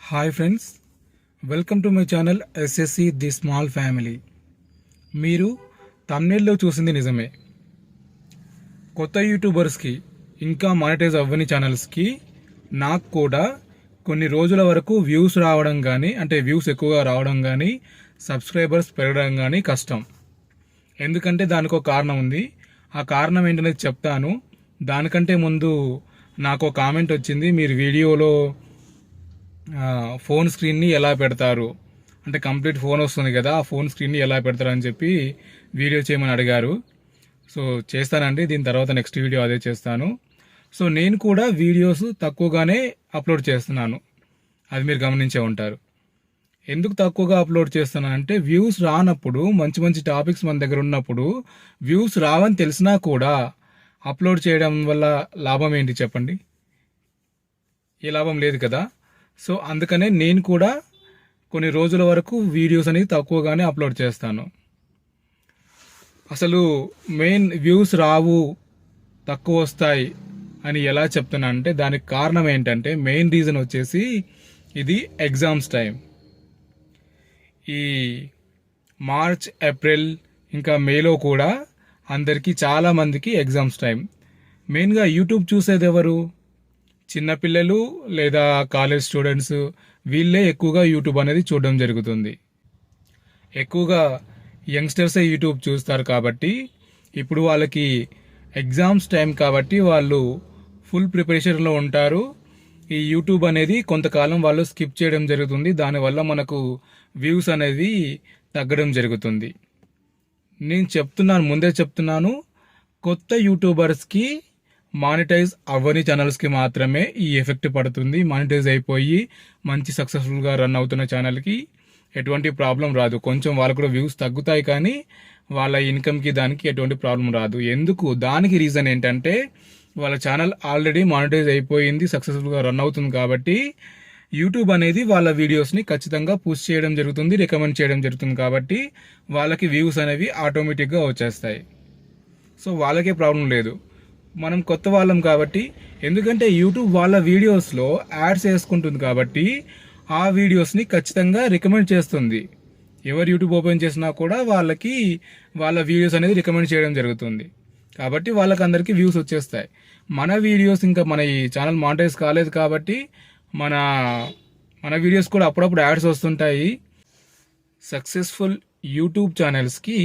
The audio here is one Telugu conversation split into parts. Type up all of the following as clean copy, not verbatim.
Hi friends, welcome to my channel SSC the small family. మీరు తమ్నెల్లో చూసింది నిజమే. కొత్త యూట్యూబర్స్కి ఇంకా మానిటైజ్ అవ్వని ఛానల్స్కి నాకు కూడా కొన్ని రోజుల వరకు వ్యూస్ రావడం కానీ, అంటే వ్యూస్ ఎక్కువగా రావడం కానీ, సబ్స్క్రైబర్స్ పెరగడం కానీ కష్టం. ఎందుకంటే దానికి ఒక కారణం ఉంది. ఆ కారణం ఏంటనేది చెప్తాను. దానికంటే ముందు నాకు ఒక కామెంట్ వచ్చింది, మీరు వీడియోలో ఫోన్ స్క్రీన్ని ఎలా పెడతారు, అంటే కంప్లీట్ ఫోన్ వస్తుంది కదా, ఆ ఫోన్ స్క్రీన్ని ఎలా పెడతారు అని చెప్పి వీడియో చేయమని అడిగారు. సో చేస్తానండి, దీని తర్వాత నెక్స్ట్ వీడియో అదే చేస్తాను. సో నేను కూడా వీడియోస్ తక్కువగానే అప్లోడ్ చేస్తున్నాను, అది మీరు గమనించే ఉంటారు. ఎందుకు తక్కువగా అప్లోడ్ చేస్తున్నాను అంటే, వ్యూస్ రానప్పుడు, మంచి మంచి టాపిక్స్ మన దగ్గర ఉన్నప్పుడు వ్యూస్ రావని తెలిసినా కూడా అప్లోడ్ చేయడం వల్ల లాభం ఏంటి చెప్పండి? ఏ లాభం లేదు కదా. సో అందుకనే నేను కూడా కొన్ని రోజుల వరకు వీడియోస్ అనేది తక్కువగానే అప్లోడ్ చేస్తాను. అసలు మెయిన్ వ్యూస్ రావు, తక్కువ వస్తాయి అని ఎలా చెప్తున్నా అంటే, దానికి కారణం ఏంటంటే, మెయిన్ రీజన్ వచ్చేసి ఇది ఎగ్జామ్స్ టైం. ఈ మార్చ్, ఏప్రిల్ ఇంకా మేలో కూడా అందరికీ చాలామందికి ఎగ్జామ్స్ టైం. మెయిన్గా యూట్యూబ్ చూసేది ఎవరు? చిన్నపిల్లలు లేదా కాలేజ్ స్టూడెంట్స్, వీళ్ళే ఎక్కువగా యూట్యూబ్ అనేది చూడడం జరుగుతుంది. ఎక్కువగా యంగ్స్టర్సే యూట్యూబ్ చూస్తారు కాబట్టి, ఇప్పుడు వాళ్ళకి ఎగ్జామ్స్ టైం కాబట్టి వాళ్ళు ఫుల్ ప్రిపరేషన్లో ఉంటారు. ఈ యూట్యూబ్ అనేది కొంతకాలం వాళ్ళు స్కిప్ చేయడం జరుగుతుంది. దానివల్ల మనకు వ్యూస్ అనేది తగ్గడం జరుగుతుంది. నేను ముందే చెప్తున్నాను, కొత్త యూట్యూబర్స్కి, మానిటైజ్ అవ్వని ఛానల్స్కి మాత్రమే ఈ ఎఫెక్ట్ పడుతుంది. మానిటైజ్ అయిపోయి మంచి సక్సెస్ఫుల్గా రన్ అవుతున్న ఛానల్కి ఎటువంటి ప్రాబ్లం రాదు. కొంచెం వాళ్ళకు కూడా వ్యూస్ తగ్గుతాయి కానీ వాళ్ళ ఇన్కమ్కి దానికి ఎటువంటి ప్రాబ్లం రాదు. ఎందుకు? దానికి రీజన్ ఏంటంటే, వాళ్ళ ఛానల్ ఆల్రెడీ మానిటైజ్ అయిపోయింది, సక్సెస్ఫుల్గా రన్ అవుతుంది కాబట్టి యూట్యూబ్ అనేది వాళ్ళ వీడియోస్ని ఖచ్చితంగా పుష్ చేయడం జరుగుతుంది, రికమెండ్ చేయడం జరుగుతుంది కాబట్టి వాళ్ళకి వ్యూస్ అనేవి ఆటోమేటిక్గా వచ్చేస్తాయి. సో వాళ్ళకే ప్రాబ్లం లేదు. మనం కొత్త వాళ్ళం కాబట్టి, ఎందుకంటే యూట్యూబ్ వాళ్ళ వీడియోస్లో యాడ్స్ వేసుకుంటుంది కాబట్టి ఆ వీడియోస్ని ఖచ్చితంగా రికమెండ్ చేస్తుంది. ఎవరు యూట్యూబ్ ఓపెన్ చేసినా కూడా వాళ్ళకి వాళ్ళ వీడియోస్ అనేది రికమెండ్ చేయడం జరుగుతుంది కాబట్టి వాళ్ళకందరికీ వ్యూస్ వచ్చేస్తాయి. మన వీడియోస్ ఇంకా మన ఈ ఛానల్ మానిటైజ్ కాలేదు కాబట్టి మన వీడియోస్ కూడా అప్పుడప్పుడు యాడ్స్ వస్తుంటాయి. సక్సెస్ఫుల్ యూట్యూబ్ ఛానల్స్కి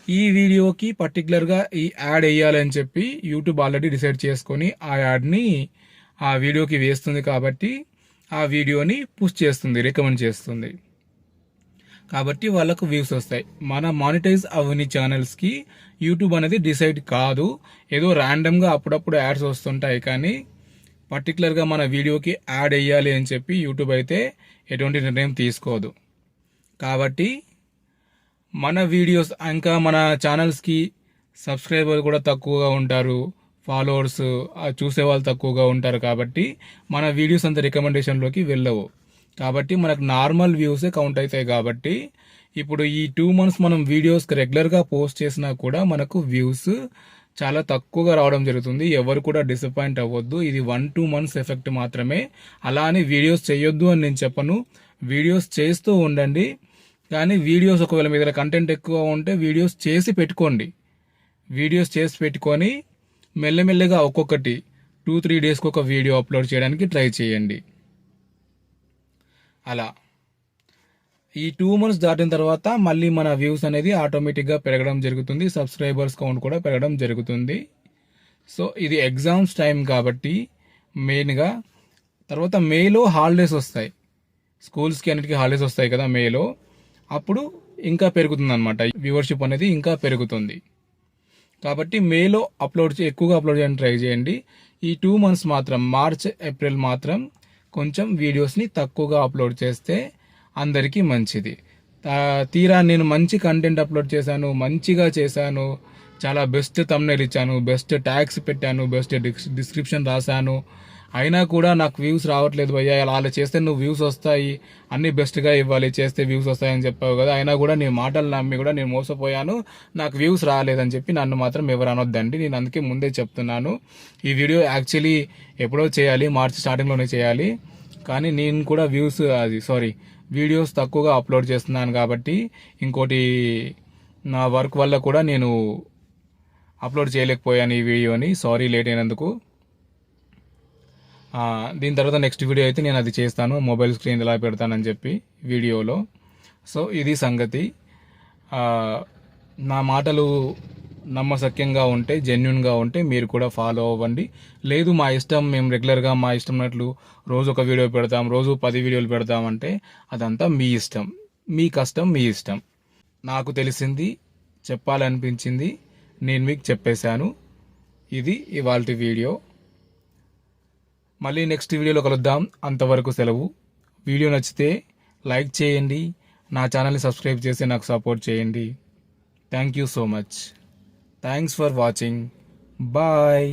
ఈ వీడియోకి పర్టికులర్గా ఈ యాడ్ వేయాలని చెప్పి యూట్యూబ్ ఆల్రెడీ డిసైడ్ చేసుకొని ఆ యాడ్ని ఆ వీడియోకి వేస్తుంది కాబట్టి ఆ వీడియోని పుష్ చేస్తుంది, రికమెండ్ చేస్తుంది కాబట్టి వాళ్ళకు వ్యూస్ వస్తాయి. మన మానిటైజ్ అవని ఛానల్స్కి యూట్యూబ్ అనేది డిసైడ్ కాదు, ఏదో ర్యాండమ్గా అప్పుడప్పుడు యాడ్స్ వస్తుంటాయి కానీ పర్టికులర్గా మన వీడియోకి యాడ్ వేయాలి అని చెప్పి యూట్యూబ్ అయితే ఎటువంటి నిర్ణయం తీసుకోదు. కాబట్టి మన వీడియోస్ ఇంకా మన ఛానల్స్కి సబ్స్క్రైబర్ కూడా తక్కువగా ఉంటారు, ఫాలోవర్స్ చూసే వాళ్ళు తక్కువగా ఉంటారు కాబట్టి మన వీడియోస్ అంత రికమెండేషన్లోకి వెళ్ళవు. కాబట్టి మనకు నార్మల్ వ్యూసే కౌంట్ అవుతాయి. కాబట్టి ఇప్పుడు ఈ 2 months మనం వీడియోస్ రెగ్యులర్గా పోస్ట్ చేసినా కూడా మనకు వ్యూస్ చాలా తక్కువగా రావడం జరుగుతుంది. ఎవరు కూడా డిసప్పాయింట్ అవ్వద్దు, ఇది 1-2 months ఎఫెక్ట్ మాత్రమే. అలా అని వీడియోస్ చేయొద్దు అని నేను చెప్పను, వీడియోస్ చేస్తూ ఉండండి. కానీ వీడియోస్ ఒకవేళ మీ దగ్గర కంటెంట్ ఎక్కువ ఉంటే వీడియోస్ చేసి పెట్టుకోండి. వీడియోస్ చేసి పెట్టుకొని మెల్లమెల్లగా ఒక్కొక్కటి 2-3 డేస్కి ఒక వీడియో అప్లోడ్ చేయడానికి ట్రై చేయండి. అలా ఈ 2 months దాటిన తర్వాత మళ్ళీ మన వ్యూస్ అనేది ఆటోమేటిక్గా పెరగడం జరుగుతుంది, సబ్స్క్రైబర్స్ కౌంట్ కూడా పెరగడం జరుగుతుంది. సో ఇది ఎగ్జామ్స్ టైం కాబట్టి మెయిన్గా. తర్వాత మేలో హాలిడేస్ వస్తాయి, స్కూల్స్కి అన్నిటికీ హాలిడేస్ వస్తాయి కదా మేలో, అప్పుడు ఇంకా పెరుగుతుంది అనమాట, వ్యూవర్షిప్ అనేది ఇంకా పెరుగుతుంది. కాబట్టి మేలో ఎక్కువగా అప్లోడ్ చేయడానికి ట్రై చేయండి. ఈ 2 months మాత్రం, మార్చ్, ఏప్రిల్ మాత్రం కొంచెం వీడియోస్ని తక్కువగా అప్లోడ్ చేస్తే అందరికీ మంచిది. తీరా నేను మంచి కంటెంట్ అప్లోడ్ చేశాను, మంచిగా చేశాను, చాలా బెస్ట్ థంబ్నెయిల్ ఇచ్చాను, బెస్ట్ ట్యాగ్స్ పెట్టాను, బెస్ట్ డిస్క్రిప్షన్ రాశాను, అయినా కూడా నాకు వ్యూస్ రావట్లేదు భయ్యా, అలా చేస్తే నువ్వు వ్యూస్ వస్తాయి, అన్ని బెస్ట్గా ఇవ్వాలి, చేస్తే వ్యూస్ వస్తాయని చెప్పావు కదా, అయినా కూడా నీ మాటలు నమ్మి కూడా నేను మోసపోయాను, నాకు వ్యూస్ రాలేదని చెప్పి నన్ను మాత్రం ఎవరు అనొద్దండి. నేను అందుకే ముందే చెప్తున్నాను, ఈ వీడియో యాక్చువల్లీ ఎప్పుడో చేయాలి, మార్చి స్టార్టింగ్లోనే చేయాలి, కానీ నేను కూడా వీడియోస్ తక్కువగా అప్లోడ్ చేస్తున్నాను కాబట్టి ఇంకోటి నా వర్క్ వల్ల కూడా నేను అప్లోడ్ చేయలేకపోయాను ఈ వీడియోని. సారీ లేట్ అయినందుకు. దీని తర్వాత నెక్స్ట్ వీడియో అయితే నేను అది చేస్తాను, మొబైల్ స్క్రీన్ ఎలా పెడతానని చెప్పి వీడియోలో. సో ఇది సంగతి. నా మాటలు నమ్మశక్యంగా ఉంటే, జెన్యున్గా ఉంటే మీరు కూడా ఫాలో అవ్వండి. లేదు మా ఇష్టం, మేము రెగ్యులర్గా మా ఇష్టం ఉన్నట్లు రోజు ఒక వీడియో పెడతాం, రోజు 10 వీడియోలు పెడతామంటే అదంతా మీ ఇష్టం, మీ కష్టం, మీ ఇష్టం. నాకు తెలిసింది, చెప్పాలనిపించింది నేను మీకు చెప్పేశాను. ఇది ఇవాల్టి వీడియో. మళ్ళీ నెక్స్ట్ వీడియోలో కలుద్దాం. అంతవరకు సెలవు. వీడియో నచ్చితే లైక్ చేయండి, నా ఛానల్ని సబ్స్క్రైబ్ చేసి నాకు సపోర్ట్ చేయండి. Thank you so much. Thanks for watching. Bye.